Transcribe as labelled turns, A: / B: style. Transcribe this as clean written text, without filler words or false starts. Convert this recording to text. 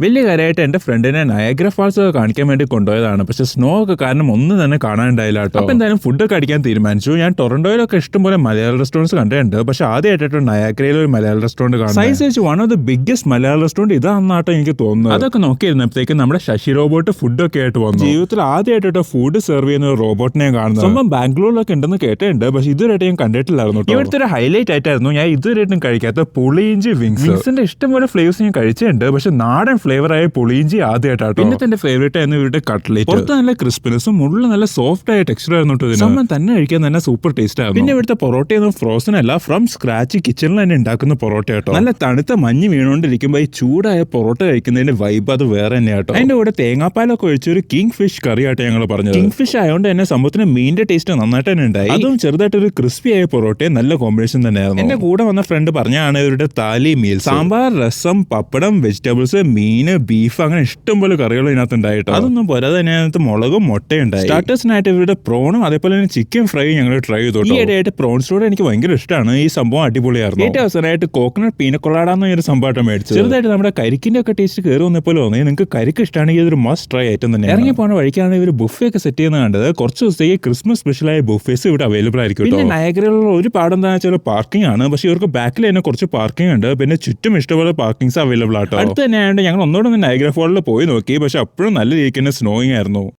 A: വലിയ കാര്യമായിട്ട് എന്റെ ഫ്രണ്ടിനെ നയാഗ്ര ഫാൾസ് ഒക്കെ കാണിക്കാൻ വേണ്ടി കൊണ്ടുപോയതാണ്. പക്ഷെ സ്നോ ഒക്കെ കാരണം ഒന്നും തന്നെ കാണാനുണ്ടായില്ല കേട്ടോ. അപ്പൊ എന്തായാലും ഫുഡൊക്കെ അടിക്കാൻ തീരുമാനിച്ചു. ഞാൻ ടൊറന്റോയിലൊക്കെ ഇഷ്ടംപോലെ മലയാള റെസ്റ്റോറൻറ്റ്സ് കണ്ടിട്ടുണ്ട്. പക്ഷെ ആദ്യമായിട്ടോ നയാഗ്രയിൽ ഒരു മലയാള റെസ്റ്റോറന്റ് കാണാം. സൈസ് വെച്ച് one of the biggest Malayala restaurant ഇതാണെന്നാട്ടോ എനിക്ക് തോന്നുന്നത്. അതൊക്കെ നോക്കിയിരുന്നപ്പോഴത്തേക്ക് നമ്മുടെ ശശി റോബോട്ട് ഫുഡൊക്കെ ആയിട്ട് വന്നു. ജീവിതത്തിൽ ആദ്യമായിട്ടോ ഫുഡ് സെർവ് ചെയ്യുന്ന ഒരു റോബോട്ടിനെ കാണുന്നത്. സ്വന്തം ബാംഗ്ലൂരിലൊക്കെ ഉണ്ടെന്ന് കേട്ടിട്ടുണ്ട്. പക്ഷെ ഇതുവരെയായിട്ട് ഞാൻ കണ്ടിട്ടില്ലായിരുന്നു. ഇവിടുത്തെ ഒരു ഹൈലൈറ്റ് ആയിട്ടായിരുന്നു ഞാൻ ഇതുവരെയായിട്ടും കഴിക്കാത്ത പുളിയിഞ്ചി വിങ്സിന്റെ ഇഷ്ടംപോലെ ഫ്ലേവേഴ്സ് ഞാൻ കഴിച്ചിട്ടുണ്ട്. പക്ഷെ നാടൻ ഫ്ലേവർ ആയ പുളിയിഞ്ചി ആദ്യമായിട്ടാണ്. പിന്നെ എന്റെ ഫേവറേറ്റ് ആയിരുന്നു ഇവരുടെ കട്ട്ലേറ്റ്. പുറത്ത് നല്ല ക്രിസ്പിനെസ്സും ഉള്ളിൽ നല്ല സോഫ്റ്റ് ആയ ടെക്സ്ചർ ആയിരുന്നു. സംഭവം തന്നെ കഴിക്കാൻ തന്നെ സൂപ്പർ ടേസ്റ്റ് ആയിരുന്നു. പിന്നെ ഇവിടുത്തെ പൊറോട്ടയൊന്നും ഫ്രോസൺ അല്ല, ഫ്രം സ്ക്രാച്ച് കിച്ചണിൽ തന്നെ ഉണ്ടാക്കുന്ന പൊറോട്ട കേട്ടോ. നല്ല തണുത്ത മഞ്ഞ് വീണുകൊണ്ടിരിക്കുമ്പോൾ ഈ ചൂടായ പൊറോട്ട കഴിക്കുന്നതിന്റെ വൈബ് അത് വേറെ തന്നെയാട്ടോ. അതിന്റെ കൂടെ തേങ്ങാപ്പാലൊക്കെ ഒഴിച്ചൊരു കിങ് ഫിഷ് കറി ആയിട്ട് ഞങ്ങൾ പറഞ്ഞത്. കിങ് ഫിഷ് ആയതുകൊണ്ട് തന്നെ സംഭവത്തിന് മീനിന്റെ ടേസ്റ്റ് നന്നായിട്ട് തന്നെ ഉണ്ടായി. അതും ചെറുതായിട്ടൊരു ക്രിസ്പി ആയ പൊറോട്ടയും നല്ല കോമ്പിനേഷൻ തന്നെയായിരുന്നു. എന്റെ കൂടെ വന്ന ഫ്രണ്ട് പറഞ്ഞാണ് ഇവരുടെ താലി മീൽ, സാമ്പാർ, രസം, പപ്പടം, വെജിറ്റബിൾസ്, മീന്, ബീഫ്, അങ്ങനെ ഇഷ്ടംപോലെ കറികൾ ഇതിനകത്ത് ഉണ്ടായിട്ടോ. അതൊന്നും പോരാതെ തന്നെ അതിനകത്ത് മുളകും മുട്ടയുണ്ടായി. സ്റ്റാർട്ടേഴ്സിനായിട്ട് ഇവരുടെ പ്രോണും അതേപോലെ തന്നെ ചിക്കൻ ഫ്രൈ ഞങ്ങൾ ട്രൈ ചെയ്തു. ഈ ഇടയായിട്ട് പ്രോൺസിലൂടെ എനിക്ക് ഭയങ്കര ഇഷ്ടമാണ്. ഈ സംഭവം അടിപൊളിയായിരുന്നു. ഏറ്റവും അവസാനമായിട്ട് കോക്കനട്ട് പീനക്കൊള്ളാടാന്ന് ഒരു സംഭവമായിട്ട് മേടിച്ചു. ചെറുതായിട്ട് നമ്മുടെ കരിക്കിന്റെ ഒക്കെ ടേസ്റ്റ് കയറി വന്നപ്പോൾ തോന്നി. നിങ്ങൾക്ക് കരിക്ക് ഇഷ്ടമാണെങ്കിൽ ഇതൊരു മസ്റ്റ് ട്രൈ ഐറ്റം തന്നെ. ഇറങ്ങി പോകുന്ന വഴിക്കാണ് ഇവർ ബുഫേ ഒക്കെ സെറ്റ് ചെയ്യുന്നത് കണ്ടത്. കുറച്ച് ദിവസത്തേക്ക് ക്രിസ്മസ് സ്പെഷ്യലായ ബുഫേസ് ഇവിടെ അവൈലബിൾ ആയിരിക്കും. പിന്നെ നയാഗ്രയിലുള്ള ഒരു പാടെന്താ വെച്ചാൽ പാർക്കിംഗ് ആണ്. പക്ഷെ ഇവർക്ക് ബാക്കിൽ തന്നെ കുറച്ച് പാർക്കിംഗ് ഉണ്ട്. പിന്നെ ചുറ്റും ഇഷ്ടംപോലെ പാർക്കിംഗ്സ് അവൈലബിൾ ആട്ടോ. അടുത്ത് തന്നെ ആയതുകൊണ്ട് ഞങ്ങൾ ഒന്നുകൂടെ നയാഗ്ര ഫോളിൽ പോയി നോക്കി. പക്ഷെ അപ്പോഴും നല്ല രീതിക്ക് തന്നെ സ്നോയിങ് ആയിരുന്നു.